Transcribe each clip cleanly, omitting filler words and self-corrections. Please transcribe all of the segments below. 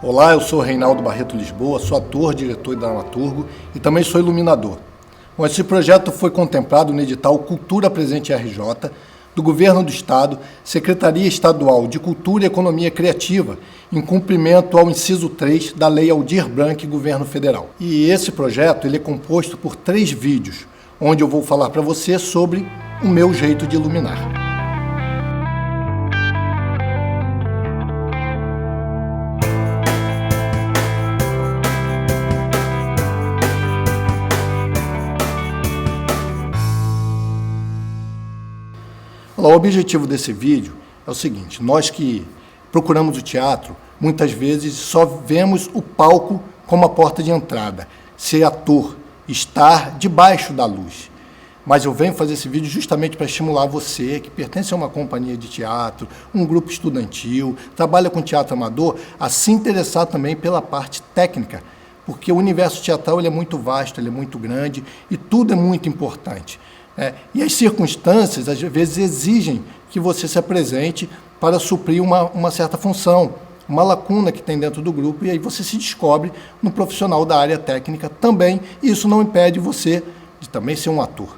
Olá, eu sou Reinaldo Barreto Lisboa, sou ator, diretor e dramaturgo e também sou iluminador. Bom, esse projeto foi contemplado no edital Cultura Presente RJ, do Governo do Estado, Secretaria Estadual de Cultura e Economia Criativa, em cumprimento ao inciso 3 da Lei Aldir Blanc, Governo Federal. E esse projeto ele é composto por 3 vídeos, onde eu vou falar para você sobre o meu jeito de iluminar. O objetivo desse vídeo é o seguinte: nós que procuramos o teatro, muitas vezes só vemos o palco como a porta de entrada, ser ator, estar debaixo da luz. Mas eu venho fazer esse vídeo justamente para estimular você, que pertence a uma companhia de teatro, um grupo estudantil, trabalha com teatro amador, a se interessar também pela parte técnica, porque o universo teatral ele é muito vasto, ele é muito grande e tudo é muito importante. E as circunstâncias, às vezes, exigem que você se apresente para suprir uma certa função, uma lacuna que tem dentro do grupo, e aí você se descobre no profissional da área técnica também, e isso não impede você de também ser um ator.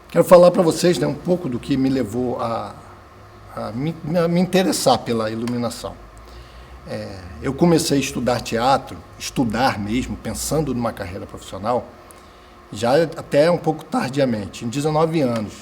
Quero falar para vocês um pouco do que me levou a me interessar pela iluminação. Eu comecei a estudar teatro, estudar mesmo, pensando numa carreira profissional, já até um pouco tardiamente, em 19 anos.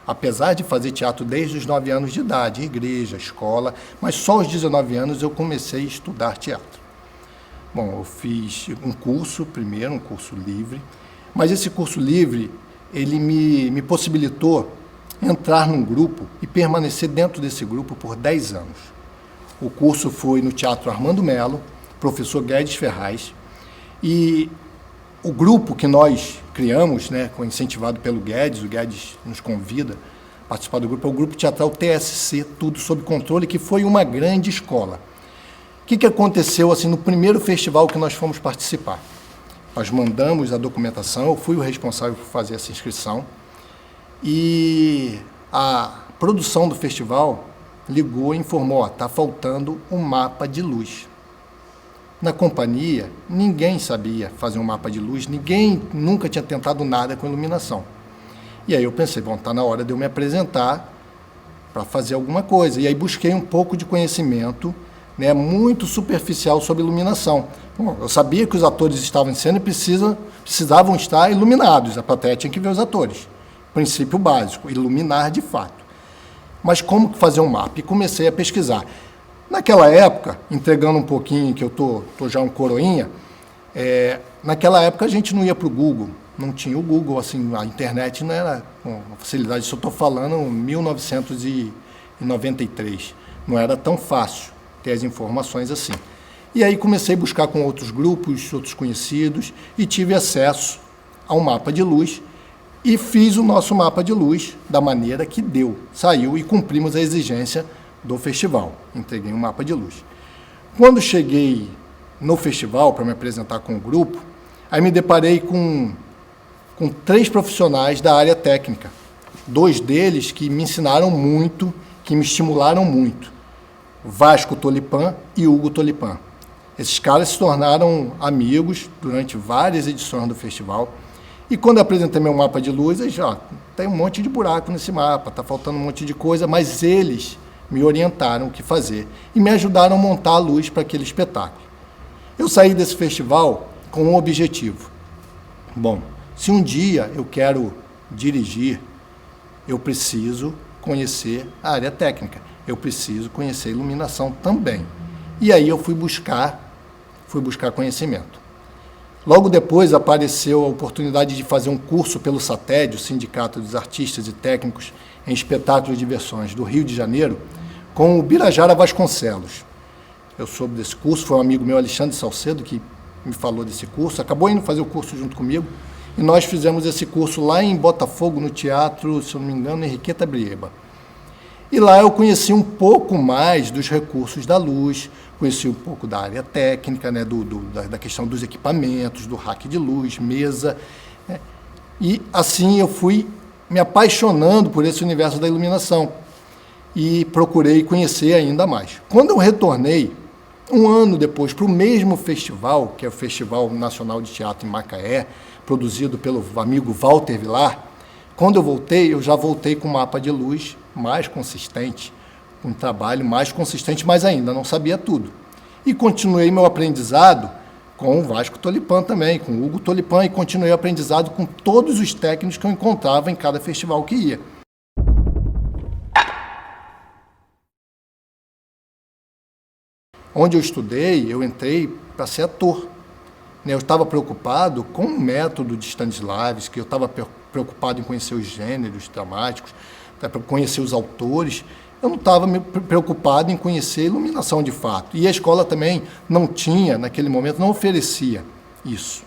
Apesar de fazer teatro desde os 9 anos de idade, igreja, escola, mas só aos 19 anos eu comecei a estudar teatro. Bom, eu fiz um curso primeiro, um curso livre, mas esse curso livre, ele me possibilitou entrar num grupo e permanecer dentro desse grupo por 10 anos. O curso foi no Teatro Armando Melo, professor Guedes Ferraz, e o grupo que nós criamos, incentivado pelo Guedes, o Guedes nos convida a participar do grupo, é o Grupo Teatral TSC, Tudo Sob Controle, que foi uma grande escola. O que aconteceu no primeiro festival que nós fomos participar? Nós mandamos a documentação, eu fui o responsável por fazer essa inscrição, e a produção do festival ligou e informou: está faltando um mapa de luz. Na companhia, ninguém sabia fazer um mapa de luz, ninguém nunca tinha tentado nada com iluminação. E aí eu pensei, está na hora de eu me apresentar para fazer alguma coisa. E aí busquei um pouco de conhecimento, muito superficial sobre iluminação. Bom, eu sabia que os atores estavam em cena e precisavam estar iluminados, a plateia tinha que ver os atores. Princípio básico, iluminar de fato. Mas como fazer um mapa? E comecei a pesquisar. Naquela época, entregando um pouquinho, que eu tô já um coroinha, naquela época a gente não ia para o Google, não tinha o Google, a internet não era com facilidade, isso eu estou falando em 1993, não era tão fácil ter as informações assim. E aí comecei a buscar com outros grupos, outros conhecidos, e tive acesso a um mapa de luz, e fiz o nosso mapa de luz da maneira que deu. Saiu e cumprimos a exigência do festival. Entreguei um mapa de luz. Quando cheguei no festival para me apresentar com o grupo, aí me deparei com 3 profissionais da área técnica. 2 deles que me ensinaram muito, que me estimularam muito. Vasco Tolipan e Hugo Tolipan. Esses caras se tornaram amigos durante várias edições do festival. E quando eu apresentei meu mapa de luz, já tem um monte de buraco nesse mapa, está faltando um monte de coisa, mas eles me orientaram o que fazer e me ajudaram a montar a luz para aquele espetáculo. Eu saí desse festival com um objetivo. Bom, se um dia eu quero dirigir, eu preciso conhecer a área técnica, eu preciso conhecer a iluminação também. E aí eu fui buscar conhecimento. Logo depois apareceu a oportunidade de fazer um curso pelo SATED, o Sindicato dos Artistas e Técnicos em Espetáculos e Diversões do Rio de Janeiro, com o Birajara Vasconcelos. Eu soube desse curso, foi um amigo meu, Alexandre Salcedo, que me falou desse curso, acabou indo fazer o curso junto comigo, e nós fizemos esse curso lá em Botafogo, no teatro, se eu não me engano, Henriqueta Brieba. E lá eu conheci um pouco mais dos recursos da luz, conheci um pouco da área técnica, né, da questão dos equipamentos, do rack de luz, mesa, né, e assim eu fui me apaixonando por esse universo da iluminação e procurei conhecer ainda mais. Quando eu retornei, um ano depois, para o mesmo festival, que é o Festival Nacional de Teatro em Macaé, produzido pelo amigo Walter Vilar, quando eu voltei, eu já voltei com um mapa de luz mais consistente, com um trabalho mais consistente, mas ainda não sabia tudo. E continuei meu aprendizado com o Vasco Tolipan também, com o Hugo Tolipan, e continuei o aprendizado com todos os técnicos que eu encontrava em cada festival que ia. Onde eu estudei, eu entrei para ser ator. Eu estava preocupado com o método de Stanislavski, eu estava preocupado em conhecer os gêneros dramáticos, para conhecer os autores. Eu não estava me preocupado em conhecer a iluminação de fato. E a escola também não tinha, naquele momento, não oferecia isso,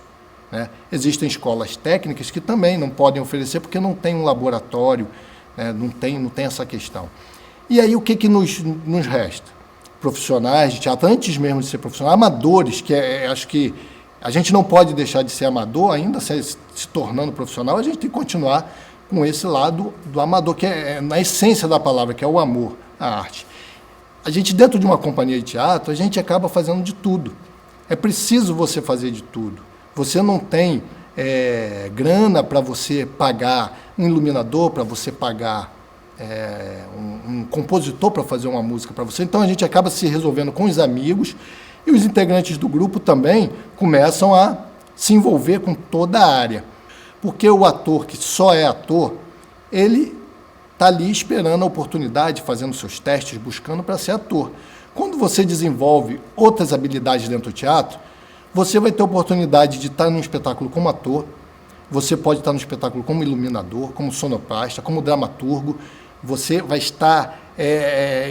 né? Existem escolas técnicas que também não podem oferecer porque não tem um laboratório, né? não tem essa questão. E aí o que nos resta? Profissionais de teatro, antes mesmo de ser profissional, amadores, que acho que a gente não pode deixar de ser amador, ainda se tornando profissional, a gente tem que continuar com esse lado do amador, que é na essência da palavra, que é o amor à arte. A gente, dentro de uma companhia de teatro, a gente acaba fazendo de tudo. É preciso você fazer de tudo. Você não tem grana para você pagar um iluminador, para você pagar um compositor para fazer uma música para você. Então a gente acaba se resolvendo com os amigos e os integrantes do grupo também começam a se envolver com toda a área. Porque o ator que só é ator, ele está ali esperando a oportunidade, fazendo seus testes, buscando para ser ator. Quando você desenvolve outras habilidades dentro do teatro, você vai ter a oportunidade de estar num espetáculo como ator, você pode estar no espetáculo como iluminador, como sonoplasta, como dramaturgo, você vai estar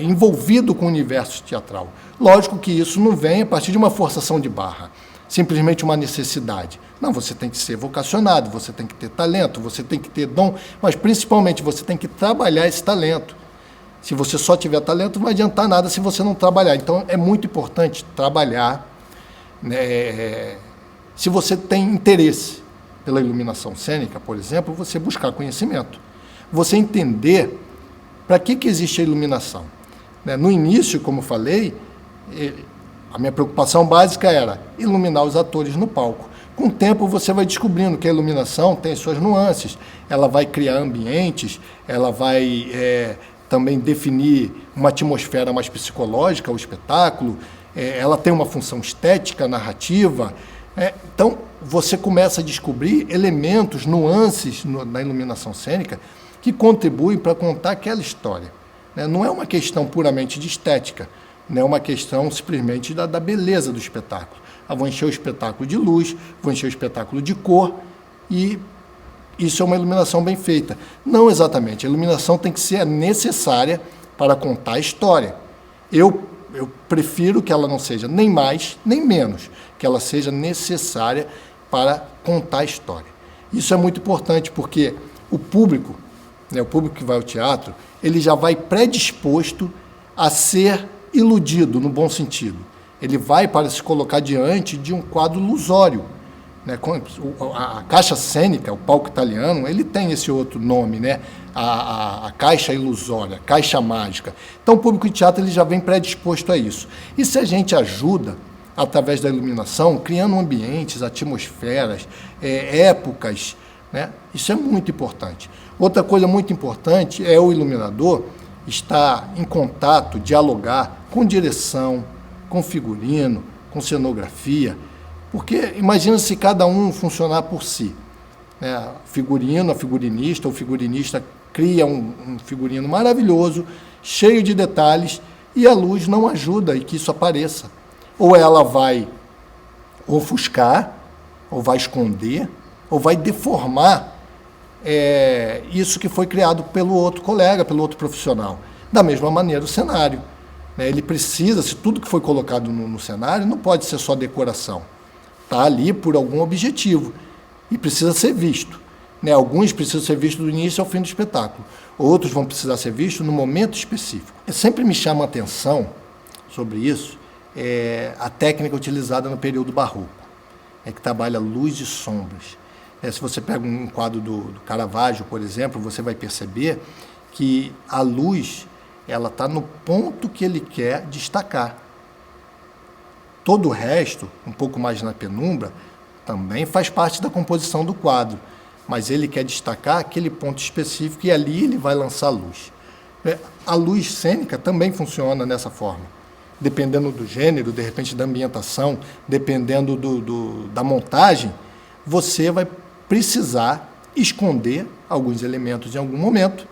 envolvido com o universo teatral. Lógico que isso não vem a partir de uma forçação de barra, simplesmente uma necessidade. Não, você tem que ser vocacionado, você tem que ter talento, você tem que ter dom, mas principalmente você tem que trabalhar esse talento. Se você só tiver talento, não vai adiantar nada se você não trabalhar. Então, é muito importante trabalhar, né? Se você tem interesse pela iluminação cênica, por exemplo, você buscar conhecimento. Você entender para que existe a iluminação. No início, como falei, a minha preocupação básica era iluminar os atores no palco. Com o tempo, você vai descobrindo que a iluminação tem suas nuances. Ela vai criar ambientes, ela vai também definir uma atmosfera mais psicológica ao espetáculo, ela tem uma função estética, narrativa. Então, você começa a descobrir elementos, nuances na iluminação cênica que contribuem para contar aquela história. Não é uma questão puramente de estética, não é uma questão simplesmente da beleza do espetáculo. Vou encher o espetáculo de luz, vou encher o espetáculo de cor, e isso é uma iluminação bem feita. Não exatamente, a iluminação tem que ser necessária para contar a história. Eu prefiro que ela não seja nem mais, nem menos, que ela seja necessária para contar a história. Isso é muito importante, porque o público que vai ao teatro, ele já vai predisposto a ser iludido, no bom sentido. Ele vai para se colocar diante de um quadro ilusório. A caixa cênica, o palco italiano, ele tem esse outro nome, né? A caixa ilusória, caixa mágica. Então, o público de teatro ele já vem predisposto a isso. E se a gente ajuda, através da iluminação, criando ambientes, atmosferas, épocas, né? Isso é muito importante. Outra coisa muito importante é o iluminador estar em contato, dialogar com direção, com figurino, com cenografia, porque imagina se cada um funcionar por si. A figurinista, o figurinista cria um figurino maravilhoso, cheio de detalhes, e a luz não ajuda e que isso apareça. Ou ela vai ofuscar, ou vai esconder, ou vai deformar isso que foi criado pelo outro colega, pelo outro profissional. Da mesma maneira, o cenário. Ele precisa, se tudo que foi colocado no cenário, não pode ser só decoração. Está ali por algum objetivo. e precisa ser visto. Né? Alguns precisam ser vistos do início ao fim do espetáculo, outros vão precisar ser vistos no momento específico. Sempre me chama a atenção sobre isso a técnica utilizada no período barroco, que trabalha luz e sombras. Se você pega um quadro do Caravaggio, por exemplo, você vai perceber que a luz ela está no ponto que ele quer destacar. Todo o resto, um pouco mais na penumbra, também faz parte da composição do quadro, mas ele quer destacar aquele ponto específico e ali ele vai lançar luz. A luz cênica também funciona dessa forma. Dependendo do gênero, de repente da ambientação, dependendo da montagem, você vai precisar esconder alguns elementos em algum momento.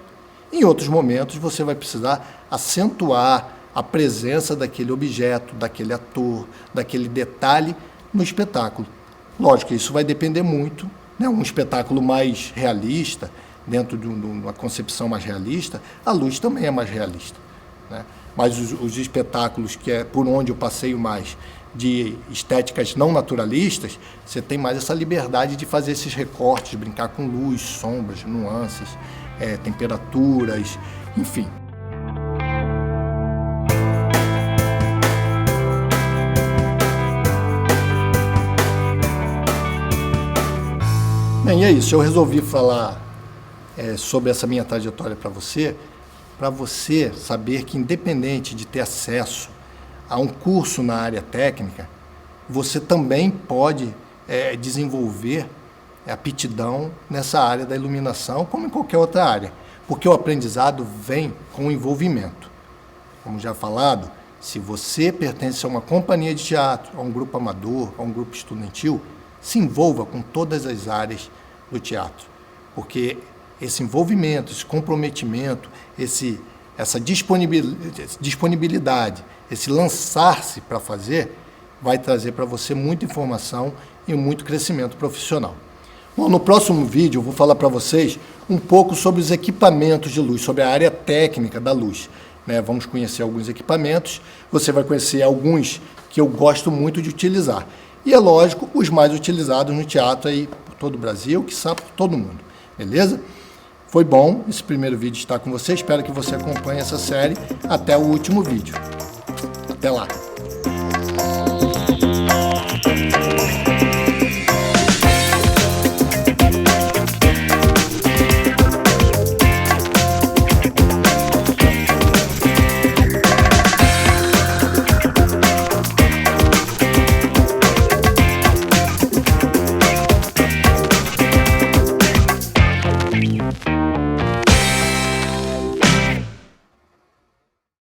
Em outros momentos, você vai precisar acentuar a presença daquele objeto, daquele ator, daquele detalhe no espetáculo. Lógico que isso vai depender muito, né? Um espetáculo mais realista, dentro de uma concepção mais realista, a luz também é mais realista, né? Mas os espetáculos que é por onde eu passeio mais, de estéticas não naturalistas, você tem mais essa liberdade de fazer esses recortes, brincar com luz, sombras, nuances, temperaturas, enfim. Bem, é isso. Eu resolvi falar sobre essa minha trajetória para você saber que, independente de ter acesso a um curso na área técnica, você também pode desenvolver aptidão nessa área da iluminação, como em qualquer outra área, porque o aprendizado vem com o envolvimento. Como já falado, se você pertence a uma companhia de teatro, a um grupo amador, a um grupo estudantil, se envolva com todas as áreas do teatro, porque esse envolvimento, esse comprometimento, essa disponibilidade, esse lançar-se para fazer, vai trazer para você muita informação e muito crescimento profissional. Bom, no próximo vídeo eu vou falar para vocês um pouco sobre os equipamentos de luz, sobre a área técnica da luz, né? Vamos conhecer alguns equipamentos, você vai conhecer alguns que eu gosto muito de utilizar. E é lógico, os mais utilizados no teatro aí por todo o Brasil, que sabe por todo mundo, beleza? Foi bom esse primeiro vídeo estar com você, espero que você acompanhe essa série até o último vídeo. Até lá!